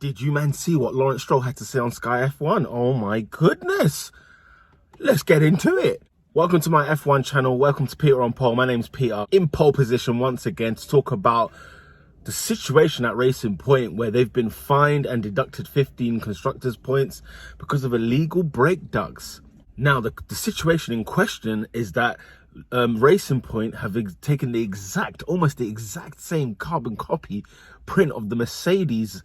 Did you man see what Lawrence Stroll had to say on Sky F1? Oh my goodness. Let's get into it. Welcome to my F1 channel. Welcome to Peter on Pole. My name's Peter. In pole position once again to talk about the situation at Racing Point where they've been fined and deducted 15 constructors points because of illegal brake ducts. Now, the situation in question is that Racing Point have taken almost the exact same carbon copy print of the Mercedes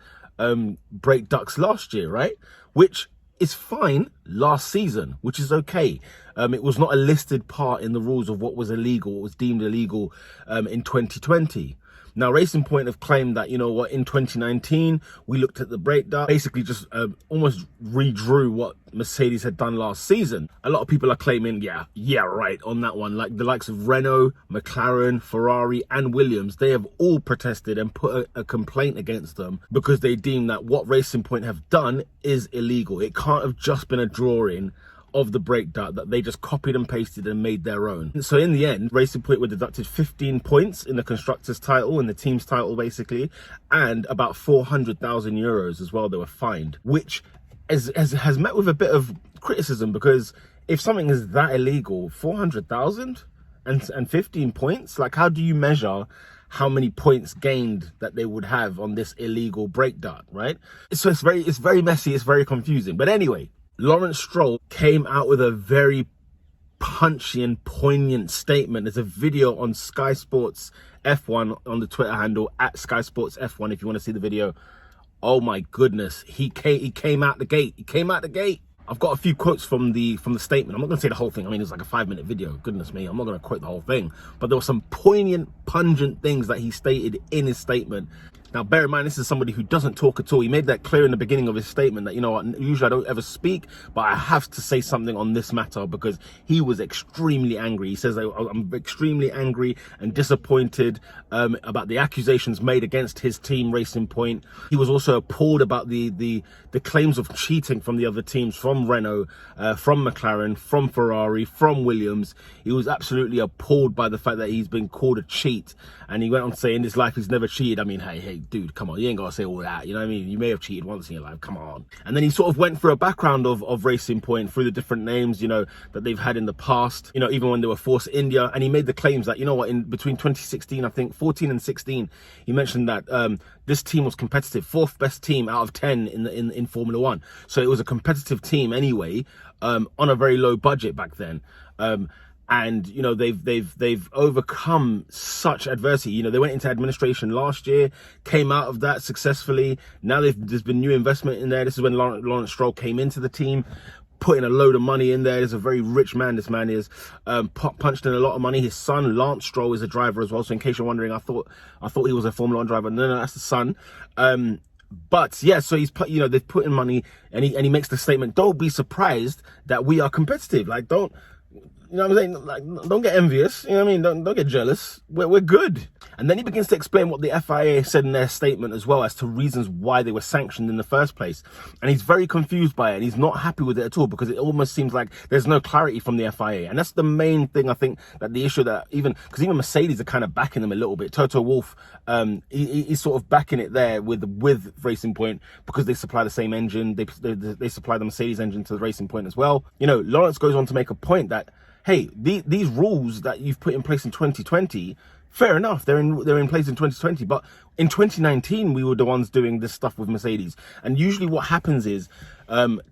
brake ducts last year, right? Which is fine last season, which is okay. It was not a listed part in the rules of what was illegal, what was deemed illegal in 2020. Now, Racing Point have claimed that, you know what, in 2019, we looked at the brake duct, basically just almost redrew what Mercedes had done last season. A lot of people are claiming, yeah, right, on that one. Like the likes of Renault, McLaren, Ferrari, and Williams, they have all protested and put a complaint against them because they deem that what Racing Point have done is illegal. It can't have just been a drawing of the brake duct that they just copied and pasted and made their own. And so in the end, Racing Point were deducted 15 points in the constructors title, in the team's title basically, and about 400,000 euros as well they were fined, which has met with a bit of criticism because if something is that illegal, 400,000 and 15 points, like how do you measure how many points gained that they would have on this illegal brake duct, right? So it's very messy, it's very confusing. But anyway, Lawrence Stroll came out with a very punchy and poignant statement. There's a video on Sky Sports F1 on the Twitter handle at Sky Sports F1 if you want to see the video. Oh my goodness, he came out the gate. He came out the gate. I've got a few quotes from the statement. I'm not going to say the whole thing. I mean, it's like a 5-minute video. Goodness me, I'm not going to quote the whole thing. But there were some poignant, pungent things that he stated in his statement. Now, bear in mind, this is somebody who doesn't talk at all. He made that clear in the beginning of his statement that, you know what, usually I don't ever speak, but I have to say something on this matter because he was extremely angry. He says, I'm extremely angry and disappointed about the accusations made against his team, Racing Point. He was also appalled about the claims of cheating from the other teams, from Renault, from McLaren, from Ferrari, from Williams. He was absolutely appalled by the fact that he's been called a cheat. And he went on to say in his life he's never cheated. I mean, hey, dude, come on, you ain't gotta say all that, you know what I mean? You may have cheated once in your life, come on. And then he sort of went through a background of Racing Point, through the different names, you know, that they've had in the past, you know, even when they were Force India. And he made the claims that, you know what, in between 2016, I think 14 and 16, he mentioned that this team was competitive, 4th best team out of 10 in Formula One. So it was a competitive team anyway, on a very low budget back then. And, you know, they've overcome such adversity. You know, they went into administration last year, came out of that successfully. Now there's been new investment in there. This is when Lawrence Stroll came into the team, putting a load of money in there. He's a very rich man, this man is. Punched in a lot of money. His son, Lance Stroll, is a driver as well. So in case you're wondering, I thought he was a Formula One driver. No, that's the son. But yeah, so he's put, you know, they've put in money, and he makes the statement, don't be surprised that we are competitive. Like, don't, you know what I'm saying? Like, don't get envious. You know what I mean? Don't get jealous. We're good. And then he begins to explain what the FIA said in their statement as well as to reasons why they were sanctioned in the first place. And he's very confused by it. And he's not happy with it at all because it almost seems like there's no clarity from the FIA. And that's the main thing, I think, that the issue that even Mercedes are kind of backing them a little bit. Toto Wolff, he's sort of backing it there with Racing Point because they supply the same engine. They supply the Mercedes engine to the Racing Point as well. You know, Lawrence goes on to make a point that, hey, these rules that you've put in place in 2020, fair enough, they're in place in 2020, but in 2019 we were the ones doing this stuff with Mercedes. And usually what happens is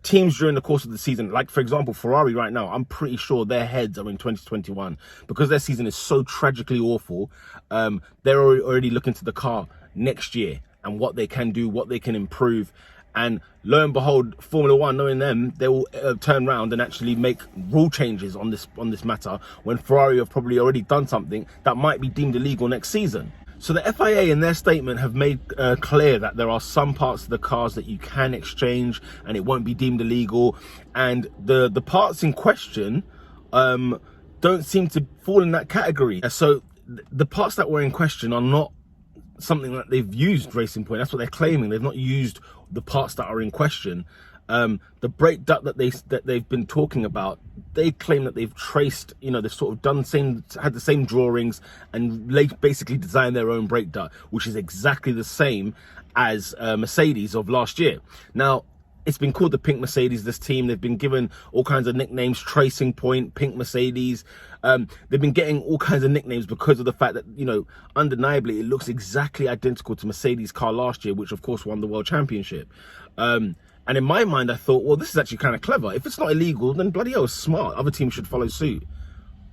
teams during the course of the season, like for example Ferrari right now, I'm pretty sure their heads are in 2021 because their season is so tragically awful. They're already looking to the car next year and what they can do, what they can improve. And lo and behold, Formula One, knowing them, they will turn around and actually make rule changes on this matter when Ferrari have probably already done something that might be deemed illegal next season. So the FIA in their statement have made clear that there are some parts of the cars that you can exchange and it won't be deemed illegal. And the parts in question don't seem to fall in that category. So the parts that were in question are not something that they've used Racing Point. That's what they're claiming. They've not used the parts that are in question. The brake duct that they've been talking about, they claim that they've traced, you know, they've sort of had the same drawings and basically designed their own brake duct, which is exactly the same as Mercedes of last year. Now, it's been called the Pink Mercedes, this team. They've been given all kinds of nicknames, Tracing Point, Pink Mercedes. They've been getting all kinds of nicknames because of the fact that, you know, undeniably, it looks exactly identical to Mercedes' car last year, which of course won the World Championship. And in my mind, I thought, well, this is actually kind of clever. If it's not illegal, then bloody hell, it's smart. Other teams should follow suit.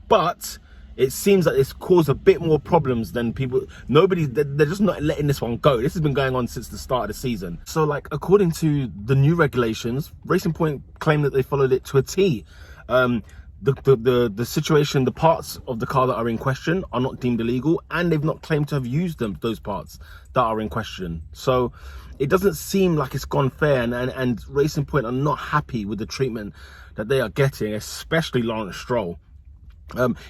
But it seems that it's caused a bit more problems than people. They're just not letting this one go. This has been going on since the start of the season. So, like, according to the new regulations, Racing Point claimed that they followed it to a T. The situation, the parts of the car that are in question are not deemed illegal, and they've not claimed to have used those parts that are in question. So it doesn't seem like it's gone fair, and Racing Point are not happy with the treatment that they are getting, especially Lawrence Stroll.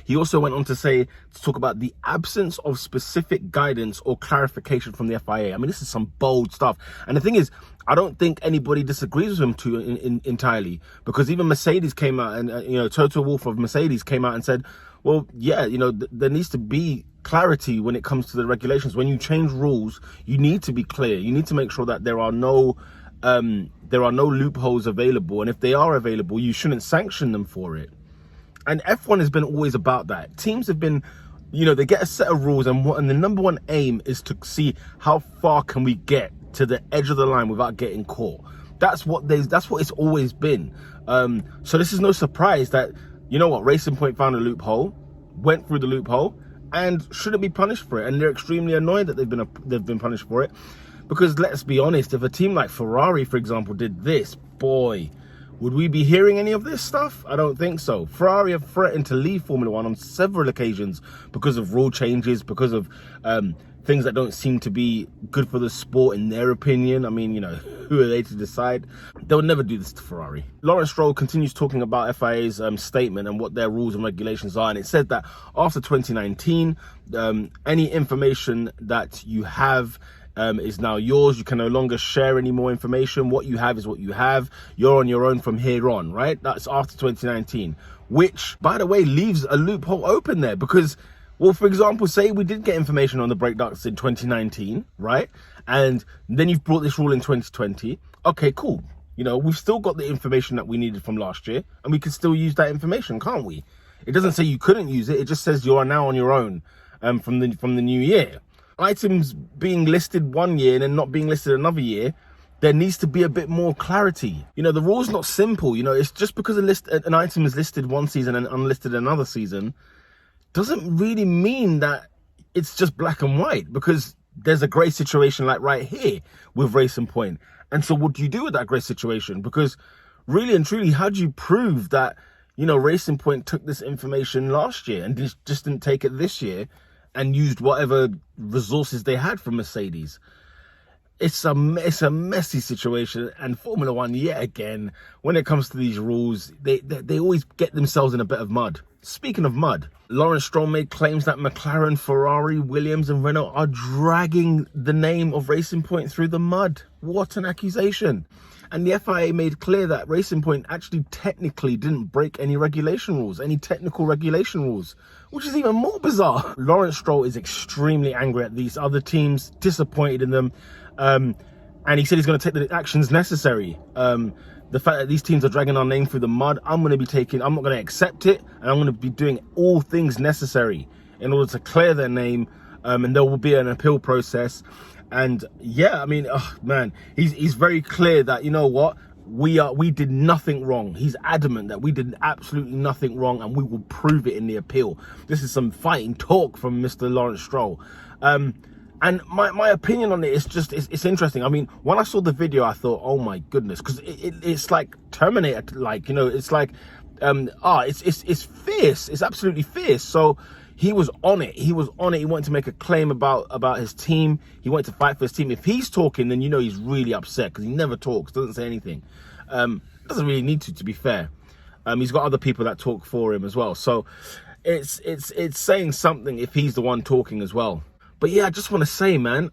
He also went on to talk about the absence of specific guidance or clarification from the FIA. I mean, this is some bold stuff. And the thing is, I don't think anybody disagrees with him entirely, because even Mercedes came out and, you know, Toto Wolff of Mercedes came out and said, well, yeah, you know, there needs to be clarity when it comes to the regulations. When you change rules, you need to be clear. You need to make sure that there are no loopholes available. And if they are available, you shouldn't sanction them for it. And F1 has been always about that. Teams have been, you know, they get a set of rules, and the number one aim is to see how far can we get to the edge of the line without getting caught. That's what it's always been. So this is no surprise that, you know what, Racing Point found a loophole, went through the loophole, and shouldn't be punished for it. And they're extremely annoyed that they've been punished for it, because let's be honest, if a team like Ferrari, for example, did this, boy, would we be hearing any of this stuff? I don't think so. Ferrari have threatened to leave Formula One on several occasions because of rule changes, because of things that don't seem to be good for the sport in their opinion. I mean, you know, who are they to decide? They'll never do this to Ferrari. Lawrence Stroll continues talking about FIA's statement and what their rules and regulations are. And it said that after 2019, any information that you have is now yours. You can no longer share any more information. What you have is what you have. You're on your own from here on, right? That's after 2019, which, by the way, leaves a loophole open there, because, well, for example, say we did get information on the brake ducts in 2019, right? And then you've brought this rule in 2020. Okay, cool. You know, we've still got the information that we needed from last year, and we can still use that information, can't we? It doesn't say you couldn't use it. It just says you are now on your own from the new year. Items being listed one year and then not being listed another year, there needs to be a bit more clarity. You know, the rule's not simple. You know, it's just because an item is listed one season and unlisted another season doesn't really mean that it's just black and white, because there's a grey situation like right here with Racing Point. And so what do you do with that grey situation? Because really and truly, how do you prove that, you know, Racing Point took this information last year and just didn't take it this year and used whatever resources they had from Mercedes? It's a messy situation, and Formula One, yet again, when it comes to these rules, they always get themselves in a bit of mud. Speaking of mud, Lawrence Stroll made claims that McLaren, Ferrari, Williams and Renault are dragging the name of Racing Point through the mud. What an accusation. And the FIA made clear that Racing Point actually technically didn't break any regulation rules, any technical regulation rules, which is even more bizarre. Lawrence Stroll is extremely angry at these other teams, disappointed in them, and he said he's going to take the actions necessary. The fact that these teams are dragging our name through the mud, I'm not going to accept it, and I'm going to be doing all things necessary in order to clear their name, and there will be an appeal process. And yeah, I mean, oh, man, he's very clear that, you know what, we did nothing wrong. He's adamant that we did absolutely nothing wrong, and we will prove it in the appeal. This is some fighting talk from Mr. Lawrence Stroll. And my opinion on it is just, it's interesting. I mean, when I saw the video, I thought, oh my goodness, because it's like Terminator, like, you know, it's like, it's fierce. It's absolutely fierce. So he was on it. He wanted to make a claim about his team. He wanted to fight for his team. If he's talking, then you know he's really upset, because he never talks, doesn't say anything. Doesn't really need to be fair. He's got other people that talk for him as well. So it's saying something if he's the one talking as well. But yeah, I just want to say, man,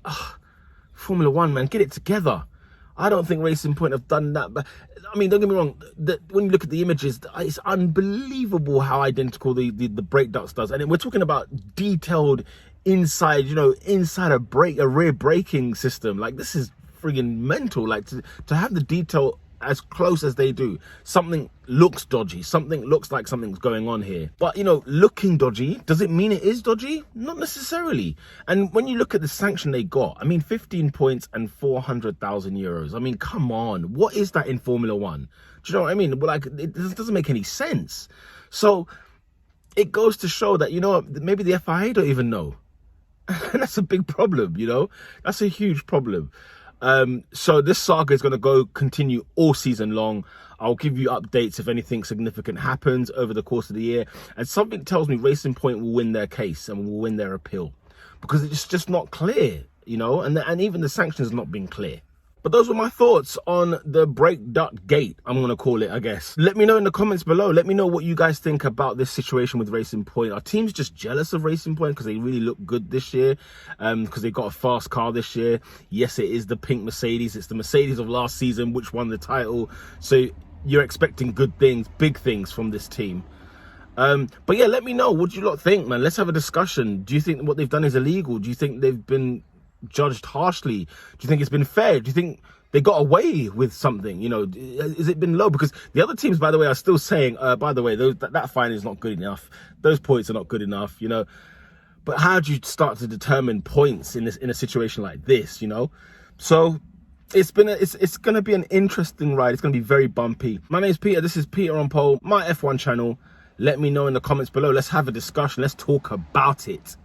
Formula One, man, get it together. I don't think Racing Point have done that. But I mean, don't get me wrong. When you look at the images, it's unbelievable how identical the brake ducts does. And we're talking about detailed inside, you know, inside a rear braking system. Like, this is friggin' mental. Like, to have the detail as close as they do. Something looks dodgy. Something looks like something's going on here. But, you know, looking dodgy, does it mean it is dodgy? Not necessarily. And when you look at the sanction they got, I mean, 15 points and 400,000 euros. I mean, come on. What is that in Formula One? Do you know what I mean? Well, like, it doesn't make any sense. So it goes to show that, you know, maybe the FIA don't even know. And that's a big problem, you know? That's a huge problem. So this saga is going to continue all season long. I'll give you updates if anything significant happens over the course of the year. And something tells me Racing Point will win their case and will win their appeal, because it's just not clear, you know, and even the sanctions have not been clear. But those were my thoughts on the brake duct gate, I'm going to call it, I guess. Let me know in the comments below. Let me know what you guys think about this situation with Racing Point. Are teams just jealous of Racing Point because they really look good this year? Because they got a fast car this year. Yes, it is the pink Mercedes. It's the Mercedes of last season, which won the title. So you're expecting good things, big things from this team. But yeah, let me know. What do you lot think, man? Let's have a discussion. Do you think what they've done is illegal? Do you think they've been judged harshly? Do you think it's been fair? Do you think they got away with something? You know, has it been low? Because the other teams, by the way, are still saying, by the way, that fine is not good enough. Those points are not good enough, you know. But how do you start to determine points in a situation like this, you know? So it's going to be an interesting ride. It's going to be very bumpy. My name's Peter. This is Peter on Pole, my F1 channel. Let me know in the comments below. Let's have a discussion. Let's talk about it.